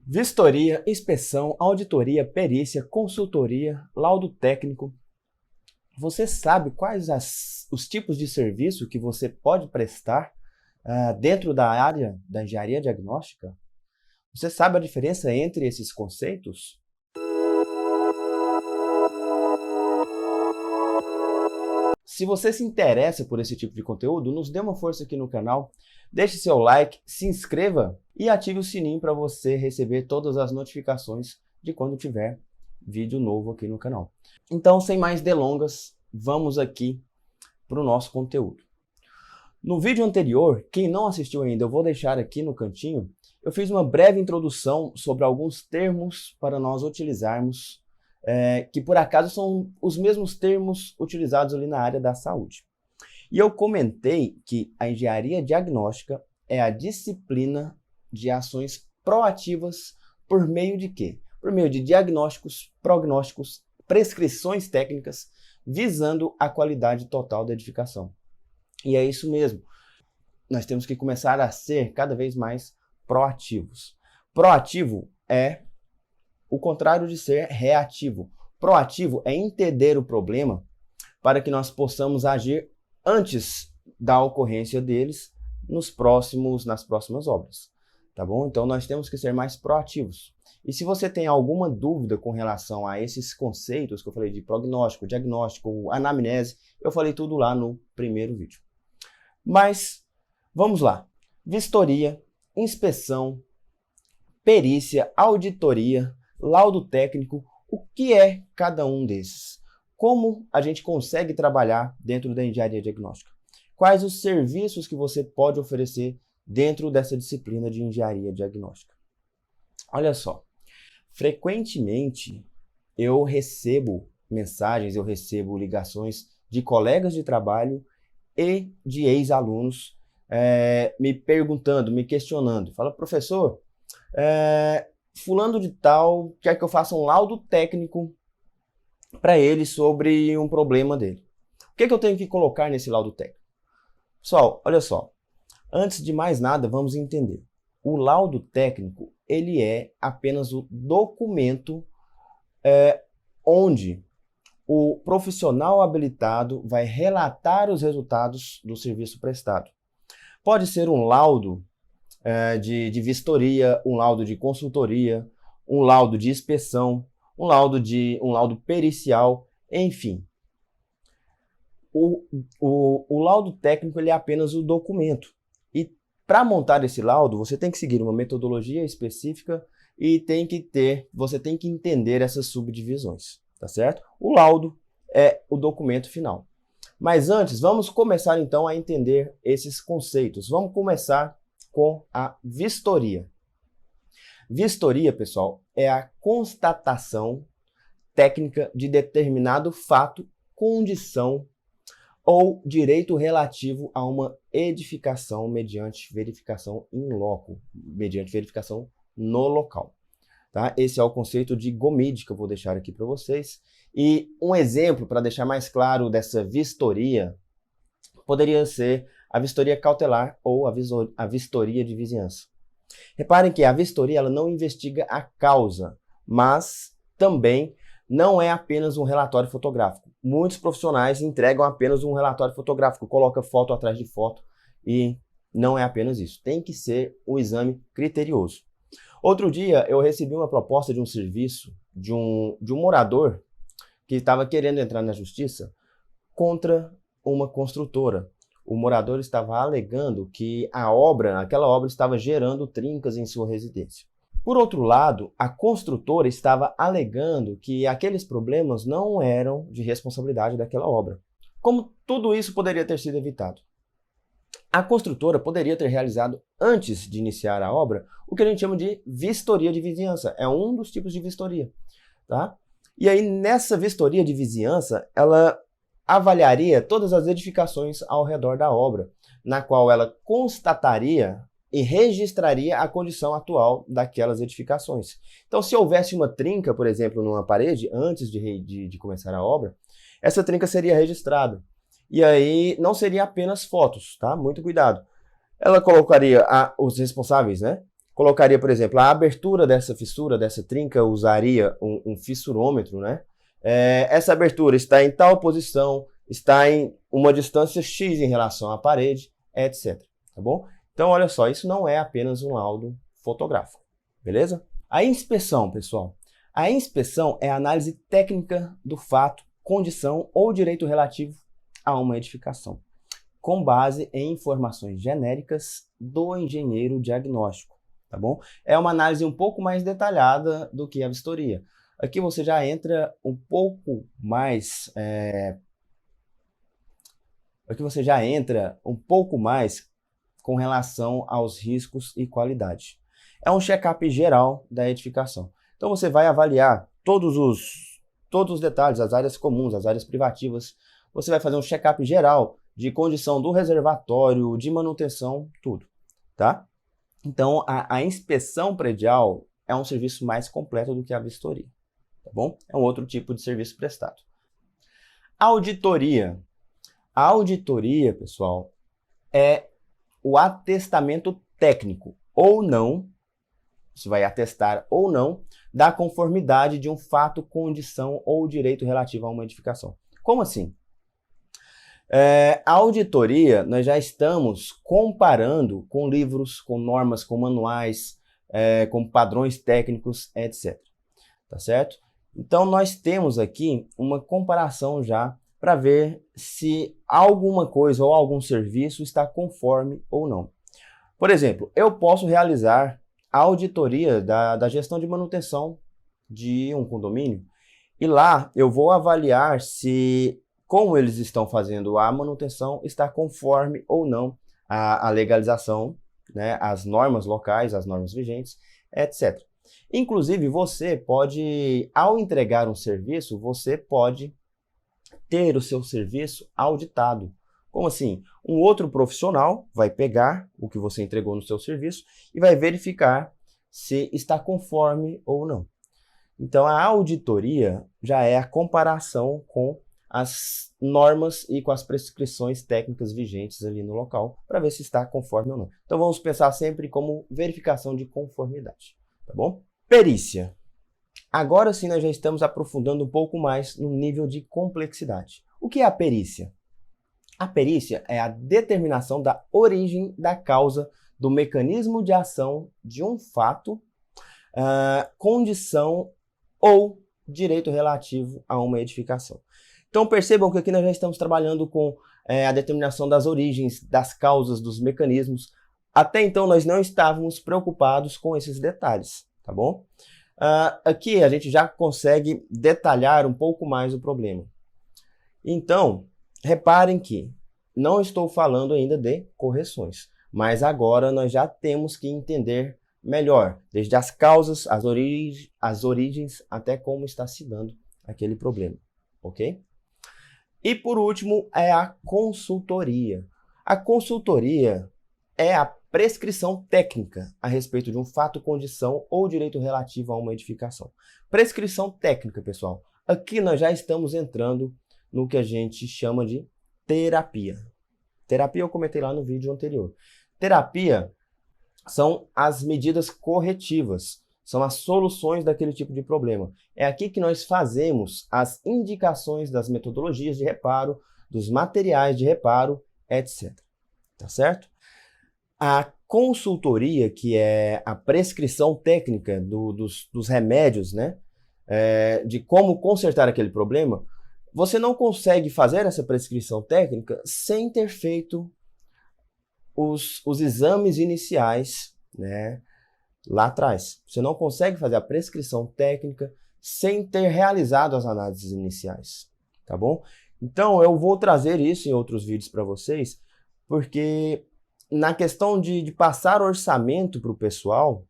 Vistoria, inspeção, auditoria, perícia, consultoria, laudo técnico. Você sabe quais os tipos de serviço que você pode prestar dentro da área da engenharia diagnóstica? Você sabe a diferença entre esses conceitos? Se você se interessa por esse tipo de conteúdo, nos dê uma força aqui no canal, deixe seu like, se inscreva e ative o sininho para você receber todas as notificações de quando tiver vídeo novo aqui no canal. Então, sem mais delongas, vamos aqui para o nosso conteúdo. No vídeo anterior, quem não assistiu ainda, eu vou deixar aqui no cantinho, eu fiz uma breve introdução sobre alguns termos para nós utilizarmos que por acaso são os mesmos termos utilizados ali na área da saúde. E eu comentei que a engenharia diagnóstica é a disciplina de ações proativas por meio de quê? Por meio de diagnósticos, prognósticos, prescrições técnicas, visando a qualidade total da edificação. E é isso mesmo. Nós temos que começar a ser cada vez mais proativos. Proativo é o contrário de ser reativo. Proativo é entender o problema para que nós possamos agir antes da ocorrência deles nas próximas obras. Tá bom? Então nós temos que ser mais proativos. E se você tem alguma dúvida com relação a esses conceitos que eu falei de prognóstico, diagnóstico, anamnese, eu falei tudo lá no primeiro vídeo. Mas vamos lá. Vistoria, inspeção, perícia, auditoria, laudo técnico, o que é cada um desses? Como a gente consegue trabalhar dentro da engenharia diagnóstica? Quais os serviços que você pode oferecer dentro dessa disciplina de engenharia diagnóstica? Olha só, frequentemente eu recebo mensagens, eu recebo ligações de colegas de trabalho e de ex-alunos me perguntando, me questionando. Fala, professor, fulano de tal quer que eu faça um laudo técnico para ele sobre um problema dele. O que eu tenho que colocar nesse laudo técnico? Pessoal, olha só. Antes de mais nada, vamos entender. O laudo técnico, ele é apenas o documento onde o profissional habilitado vai relatar os resultados do serviço prestado. Pode ser um laudo de vistoria, um laudo de consultoria, um laudo de inspeção, um laudo pericial, enfim. O laudo técnico ele é apenas o documento. E para montar esse laudo, você tem que seguir uma metodologia específica e você tem que entender essas subdivisões, tá certo? O laudo é o documento final. Mas antes, vamos começar então a entender esses conceitos. Vamos começar com a vistoria. Vistoria, pessoal, é a constatação técnica de determinado fato, condição ou direito relativo a uma edificação mediante verificação in loco, mediante verificação no local. Tá? Esse é o conceito de GOMID que eu vou deixar aqui para vocês. E um exemplo para deixar mais claro dessa vistoria poderia ser a vistoria cautelar ou a vistoria de vizinhança. Reparem que a vistoria ela não investiga a causa, mas também não é apenas um relatório fotográfico. Muitos profissionais entregam apenas um relatório fotográfico, coloca foto atrás de foto e não é apenas isso. Tem que ser um exame criterioso. Outro dia eu recebi uma proposta de um serviço de um morador que estava querendo entrar na justiça contra uma construtora. O morador estava alegando que aquela obra estava gerando trincas em sua residência. Por outro lado, a construtora estava alegando que aqueles problemas não eram de responsabilidade daquela obra. Como tudo isso poderia ter sido evitado? A construtora poderia ter realizado, antes de iniciar a obra, o que a gente chama de vistoria de vizinhança. É um dos tipos de vistoria. Tá? E aí, nessa vistoria de vizinhança, ela avaliaria todas as edificações ao redor da obra, na qual ela constataria e registraria a condição atual daquelas edificações. Então, se houvesse uma trinca, por exemplo, numa parede, antes de começar a obra, essa trinca seria registrada. E aí não seria apenas fotos, tá? Muito cuidado. Ela colocaria os responsáveis, né? colocaria, por exemplo, a abertura dessa fissura, dessa trinca, usaria um fissurômetro, né? Essa abertura está em tal posição, está em uma distância X em relação à parede, etc. Tá bom? Então, olha só, isso não é apenas um laudo fotográfico, beleza? A inspeção, pessoal. A inspeção é a análise técnica do fato, condição ou direito relativo a uma edificação, com base em informações genéricas do engenheiro diagnóstico, tá bom? É uma análise um pouco mais detalhada do que a vistoria. Aqui você já entra um pouco mais com relação aos riscos e qualidade. É um check-up geral da edificação. Então você vai avaliar todos os detalhes, as áreas comuns, as áreas privativas. Você vai fazer um check-up geral de condição do reservatório, de manutenção, tudo, tá? Então a inspeção predial é um serviço mais completo do que a vistoria, tá bom? É um outro tipo de serviço prestado. Auditoria. A auditoria, pessoal, é o atestamento técnico ou não, você vai atestar ou não, da conformidade de um fato, condição ou direito relativo a uma edificação. Como assim? A auditoria, nós já estamos comparando com livros, com normas, com manuais, com padrões técnicos, etc. Tá certo? Então, nós temos aqui uma comparação já para ver se alguma coisa ou algum serviço está conforme ou não. Por exemplo, eu posso realizar a auditoria da gestão de manutenção de um condomínio e lá eu vou avaliar se como eles estão fazendo a manutenção está conforme ou não a legalização, né, as normas locais, as normas vigentes, etc. Inclusive, você pode, ao entregar um serviço, você pode ter o seu serviço auditado. Como assim? Um outro profissional vai pegar o que você entregou no seu serviço e vai verificar se está conforme ou não. Então, a auditoria já é a comparação com as normas e com as prescrições técnicas vigentes ali no local para ver se está conforme ou não. Então, vamos pensar sempre como verificação de conformidade, tá bom? Perícia. Agora sim, nós já estamos aprofundando um pouco mais no nível de complexidade. O que é a perícia? A perícia é a determinação da origem da causa do mecanismo de ação de um fato, condição ou direito relativo a uma edificação. Então percebam que aqui nós já estamos trabalhando com a determinação das origens, das causas, dos mecanismos. Até então nós não estávamos preocupados com esses detalhes, tá bom? Aqui a gente já consegue detalhar um pouco mais o problema. Então, reparem que não estou falando ainda de correções, mas agora nós já temos que entender melhor, desde as causas, as origens, até como está se dando aquele problema, ok? E por último é a consultoria. A consultoria é a prescrição técnica a respeito de um fato, condição ou direito relativo a uma edificação. Prescrição técnica, pessoal. Aqui nós já estamos entrando no que a gente chama de terapia. Terapia eu comentei lá no vídeo anterior. Terapia são as medidas corretivas, são as soluções daquele tipo de problema. É aqui que nós fazemos as indicações das metodologias de reparo, dos materiais de reparo, etc. Tá certo? A consultoria, que é a prescrição técnica dos remédios, né? De como consertar aquele problema, você não consegue fazer essa prescrição técnica sem ter feito os exames iniciais, né, lá atrás. Você não consegue fazer a prescrição técnica sem ter realizado as análises iniciais, tá bom? Então, eu vou trazer isso em outros vídeos para vocês, porque na questão de passar orçamento para o pessoal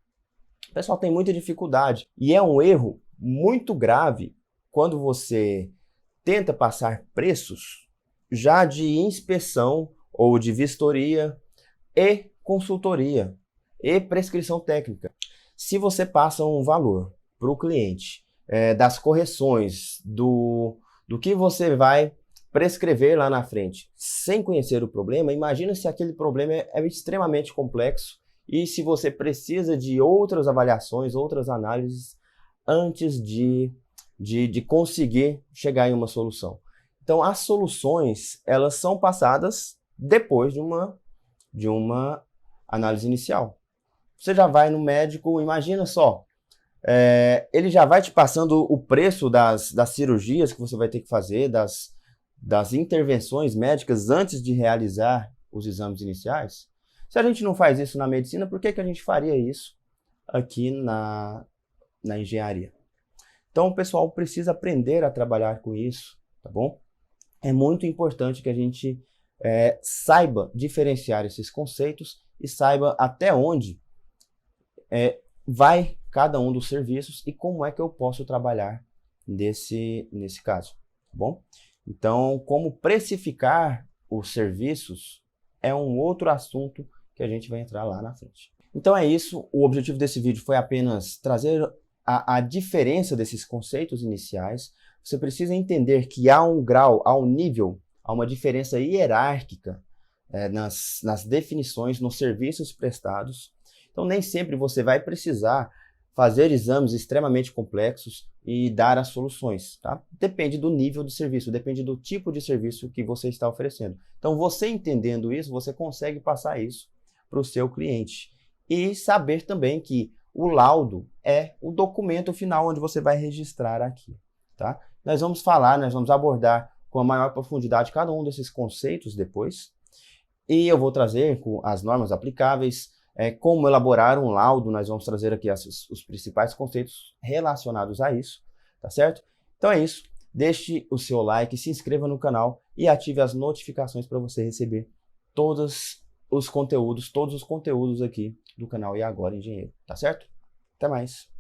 tem muita dificuldade. E é um erro muito grave quando você tenta passar preços já de inspeção ou de vistoria e consultoria e prescrição técnica. Se você passa um valor para o cliente das correções, do que você vai prescrever lá na frente, sem conhecer o problema, imagina se aquele problema é extremamente complexo e se você precisa de outras avaliações, outras análises antes de conseguir chegar em uma solução. Então, as soluções, elas são passadas depois de uma análise inicial. Você já vai no médico, imagina só, ele já vai te passando o preço das cirurgias que você vai ter que fazer, das intervenções médicas antes de realizar os exames iniciais. Se a gente não faz isso na medicina, por que a gente faria isso aqui na engenharia? Então, o pessoal precisa aprender a trabalhar com isso, tá bom? É muito importante que a gente saiba diferenciar esses conceitos e saiba até onde vai cada um dos serviços e como é que eu posso trabalhar nesse caso, tá bom? Então, como precificar os serviços é um outro assunto que a gente vai entrar lá na frente. Então é isso, o objetivo desse vídeo foi apenas trazer a diferença desses conceitos iniciais. Você precisa entender que há um grau, há um nível, há uma diferença hierárquica nas definições, nos serviços prestados. Então nem sempre você vai precisar fazer exames extremamente complexos e dar as soluções, tá? Depende do nível de serviço, depende do tipo de serviço que você está oferecendo. Então você entendendo isso, você consegue passar isso para o seu cliente. E saber também que o laudo é o documento final onde você vai registrar aqui, tá? Nós vamos abordar com a maior profundidade cada um desses conceitos depois. E eu vou trazer com as normas aplicáveis, como elaborar um laudo, nós vamos trazer aqui os principais conceitos relacionados a isso, tá certo? Então é isso, deixe o seu like, se inscreva no canal e ative as notificações para você receber todos os conteúdos aqui do canal E Agora Engenheiro, tá certo? Até mais!